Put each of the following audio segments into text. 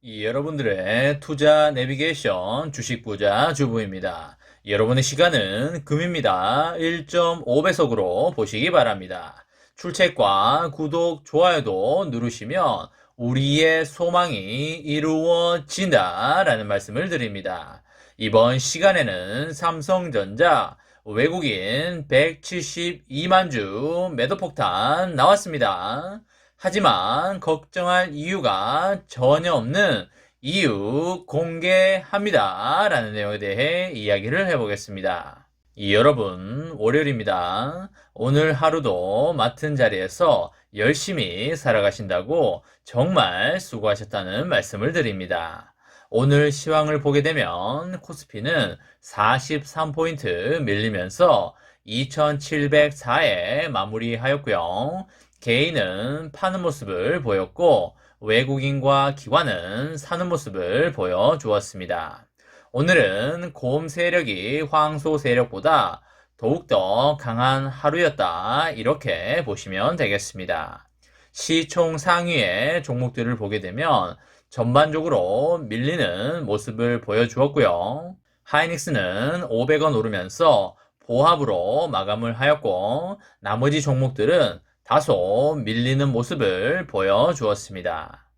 여러분들의 투자 내비게이션 주식부자 주부입니다. 여러분의 시간은 금입니다. 1.5배속으로 보시기 바랍니다. 출첵과 구독, 좋아요도 누르시면 우리의 소망이 이루어진다 라는 말씀을 드립니다. 이번 시간에는 삼성전자 외국인 172만 주 매도폭탄 나왔습니다. 하지만 걱정할 이유가 전혀 없는 이유 공개합니다. 라는 내용에 대해 이야기를 해보겠습니다. 여러분, 월요일입니다. 오늘 하루도 맡은 자리에서 열심히 살아가신다고 정말 수고하셨다는 말씀을 드립니다. 오늘 시황을 보게 되면 코스피는 43포인트 밀리면서 2704에 마무리하였고요. 개인은 파는 모습을 보였고 외국인과 기관은 사는 모습을 보여주었습니다. 오늘은 곰 세력이 황소 세력보다 더욱더 강한 하루였다 이렇게 보시면 되겠습니다. 시총 상위의 종목들을 보게 되면 전반적으로 밀리는 모습을 보여주었고요. 하이닉스는 500원 오르면서 보합으로 마감을 하였고 나머지 종목들은 다소 밀리는 모습을 보여주었습니다.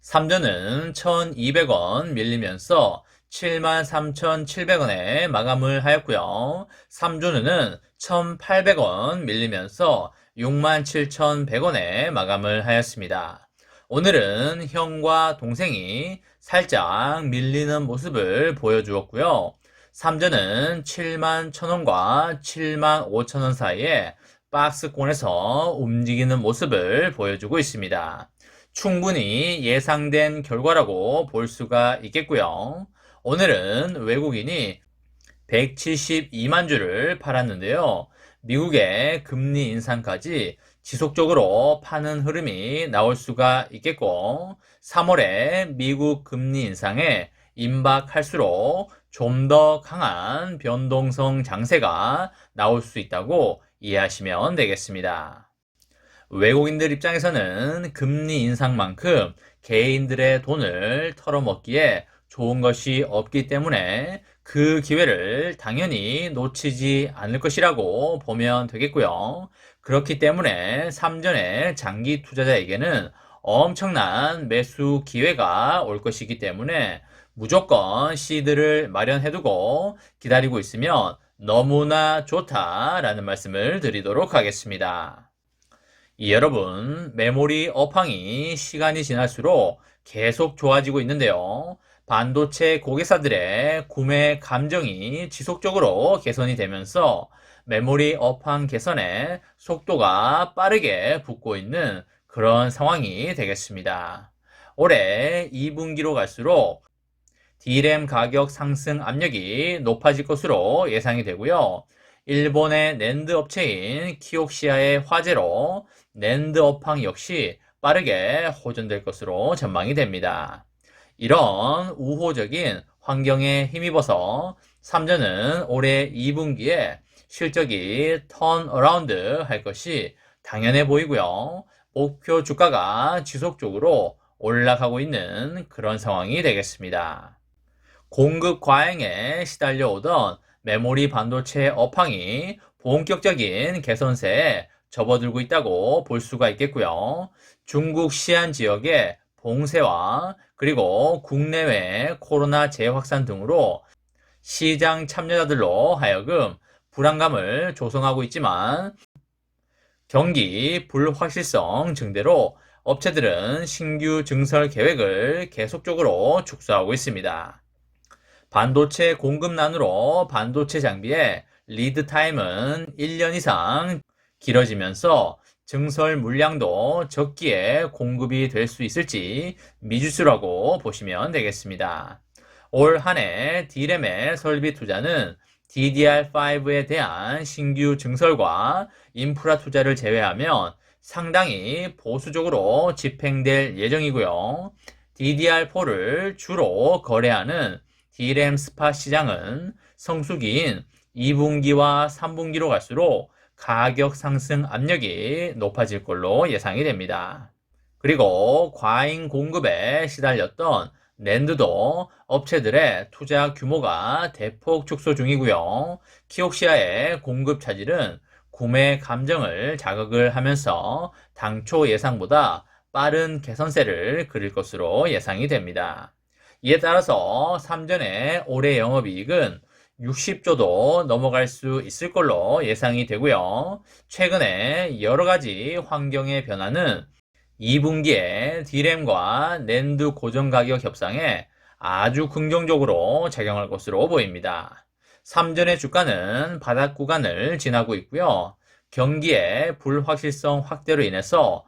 삼전은 1200원 밀리면서 73,700원에 마감을 하였고요. 삼조는 1800원 밀리면서 67,100원에 마감을 하였습니다. 오늘은 형과 동생이 살짝 밀리는 모습을 보여주었고요. 삼전은 71,000원과 75,000원 사이에 박스권에서 움직이는 모습을 보여주고 있습니다. 충분히 예상된 결과라고 볼 수가 있겠고요. 오늘은 외국인이 172만 주를 팔았는데요. 미국의 금리 인상까지 지속적으로 파는 흐름이 나올 수가 있겠고 3월에 미국 금리 인상에 임박할수록 좀 더 강한 변동성 장세가 나올 수 있다고 이해하시면 되겠습니다. 외국인들 입장에서는 금리 인상만큼 개인들의 돈을 털어먹기에 좋은 것이 없기 때문에 그 기회를 당연히 놓치지 않을 것이라고 보면 되겠고요. 그렇기 때문에 삼전의 장기 투자자에게는 엄청난 매수 기회가 올 것이기 때문에 무조건 시드를 마련해두고 기다리고 있으면 너무나 좋다라는 말씀을 드리도록 하겠습니다. 여러분, 메모리 업황이 시간이 지날수록 계속 좋아지고 있는데요. 반도체 고객사들의 구매 감정이 지속적으로 개선이 되면서 메모리 업황 개선에 속도가 빠르게 붙고 있는 그런 상황이 되겠습니다. 올해 2분기로 갈수록 D램 가격 상승 압력이 높아질 것으로 예상이 되고요. 일본의 낸드 업체인 키옥시아의 화재로 낸드 업황 역시 빠르게 호전될 것으로 전망이 됩니다. 이런 우호적인 환경에 힘입어서 삼전은 올해 2분기에 실적이 턴어라운드 할 것이 당연해 보이고요. 목표 주가가 지속적으로 올라가고 있는 그런 상황이 되겠습니다. 공급 과잉에 시달려오던 메모리 반도체 업황이 본격적인 개선세에 접어들고 있다고 볼 수가 있겠고요. 중국 시안 지역의 봉쇄와 그리고 국내외 코로나 재확산 등으로 시장 참여자들로 하여금 불안감을 조성하고 있지만 경기 불확실성 증대로 업체들은 신규 증설 계획을 계속적으로 축소하고 있습니다. 반도체 공급난으로 반도체 장비의 리드 타임은 1년 이상 길어지면서 증설 물량도 적기에 공급이 될 수 있을지 미지수라고 보시면 되겠습니다. 올 한 해 D램의 설비 투자는 DDR5에 대한 신규 증설과 인프라 투자를 제외하면 상당히 보수적으로 집행될 예정이고요. DDR4를 주로 거래하는 D램 스팟 시장은 성수기인 2분기와 3분기로 갈수록 가격 상승 압력이 높아질 걸로 예상이 됩니다. 그리고 과잉 공급에 시달렸던 낸드도 업체들의 투자 규모가 대폭 축소 중이고요. 키옥시아의 공급 차질은 구매 감정을 자극을 하면서 당초 예상보다 빠른 개선세를 그릴 것으로 예상이 됩니다. 이에 따라서 삼전의 올해 영업이익은 60조도 넘어갈 수 있을 걸로 예상이 되고요. 최근에 여러 가지 환경의 변화는 2분기에 D램과 낸드 고정 가격 협상에 아주 긍정적으로 작용할 것으로 보입니다. 삼전의 주가는 바닥 구간을 지나고 있고요. 경기의 불확실성 확대로 인해서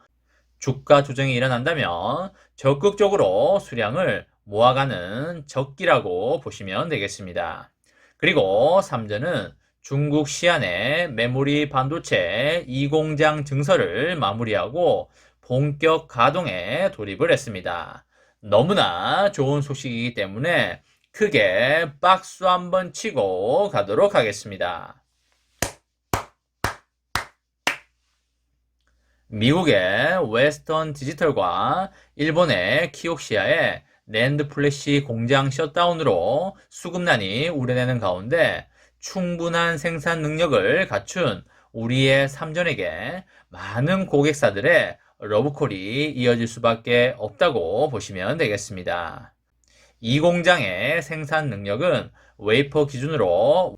주가 조정이 일어난다면 적극적으로 수량을 모아가는 적기라고 보시면 되겠습니다. 그리고 삼전은 중국 시안의 메모리 반도체 2공장 증설을 마무리하고 본격 가동에 돌입을 했습니다. 너무나 좋은 소식이기 때문에 크게 박수 한번 치고 가도록 하겠습니다. 미국의 웨스턴 디지털과 일본의 키옥시아의 낸드 플래시 공장 셧다운으로 수급난이 우려되는 가운데 충분한 생산 능력을 갖춘 우리의 삼전에게 많은 고객사들의 러브콜이 이어질 수밖에 없다고 보시면 되겠습니다. 이 공장의 생산 능력은 웨이퍼 기준으로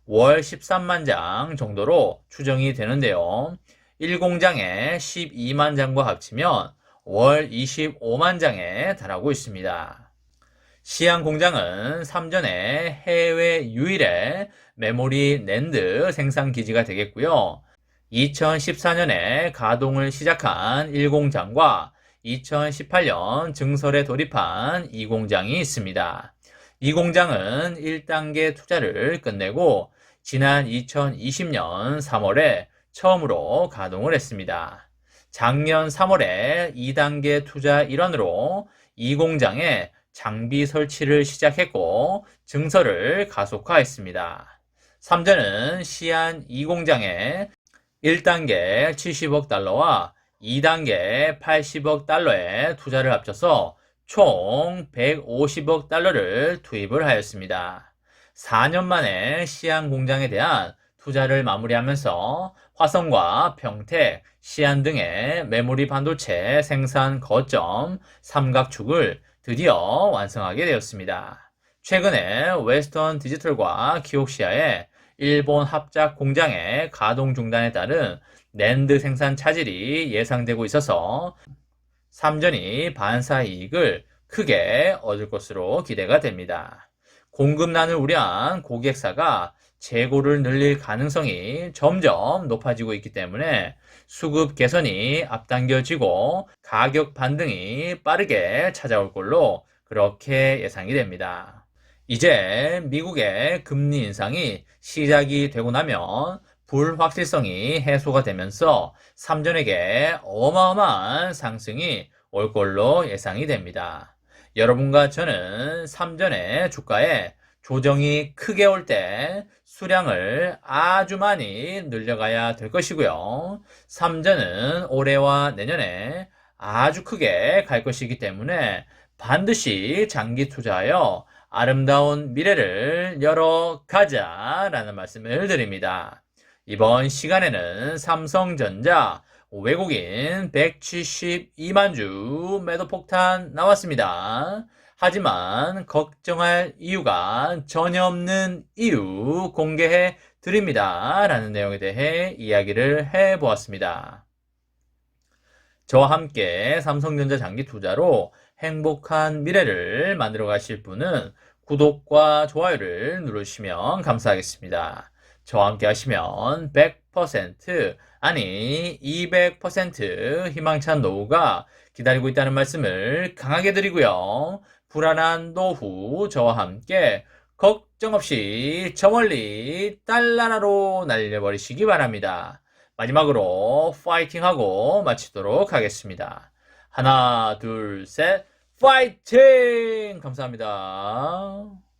월 13만 장 정도로 추정이 되는데요. 1공장에 12만 장과 합치면 월 25만 장에 달하고 있습니다. 시안 공장은 삼전의 해외 유일의 메모리 낸드 생산 기지가 되겠고요. 2014년에 가동을 시작한 1공장과 2018년 증설에 돌입한 2공장이 있습니다. 이 공장은 1단계 투자를 끝내고 지난 2020년 3월에 처음으로 가동을 했습니다. 작년 3월에 2단계 투자 일환으로 이 공장에 장비 설치를 시작했고 증설을 가속화했습니다. 삼전은 시안 2공장에 1단계 70억 달러와 2단계 80억 달러의 투자를 합쳐서 총 150억 달러를 투입을 하였습니다. 4년 만에 시안 공장에 대한 투자를 마무리하면서 화성과 평택, 시안 등의 메모리 반도체 생산 거점 삼각축을 드디어 완성하게 되었습니다. 최근에 웨스턴 디지털과 키옥시아의 일본 합작 공장의 가동 중단에 따른 낸드 생산 차질이 예상되고 있어서 삼전이 반사 이익을 크게 얻을 것으로 기대가 됩니다. 공급난을 우려한 고객사가 재고를 늘릴 가능성이 점점 높아지고 있기 때문에 수급 개선이 앞당겨지고 가격 반등이 빠르게 찾아올 걸로 그렇게 예상이 됩니다. 이제 미국의 금리 인상이 시작이 되고 나면 불확실성이 해소가 되면서 삼전에게 어마어마한 상승이 올 걸로 예상이 됩니다. 여러분과 저는 삼전의 주가에 조정이 크게 올 때 수량을 아주 많이 늘려가야 될 것이고요. 삼전은 올해와 내년에 아주 크게 갈 것이기 때문에 반드시 장기 투자하여 아름다운 미래를 열어가자라는 말씀을 드립니다. 이번 시간에는 삼성전자 외국인 172만 주 매도 폭탄 나왔습니다. 하지만 걱정할 이유가 전혀 없는 이유 공개해 드립니다. 라는 내용에 대해 이야기를 해 보았습니다. 저와 함께 삼성전자 장기 투자로 행복한 미래를 만들어 가실 분은 구독과 좋아요를 누르시면 감사하겠습니다. 저와 함께 하시면 100% 아니 200% 희망찬 노후가 기다리고 있다는 말씀을 강하게 드리고요. 불안한 노후 저와 함께 걱정 없이 저 멀리 달나라로 날려버리시기 바랍니다. 마지막으로 파이팅하고 마치도록 하겠습니다. 하나, 둘, 셋, 파이팅! 감사합니다.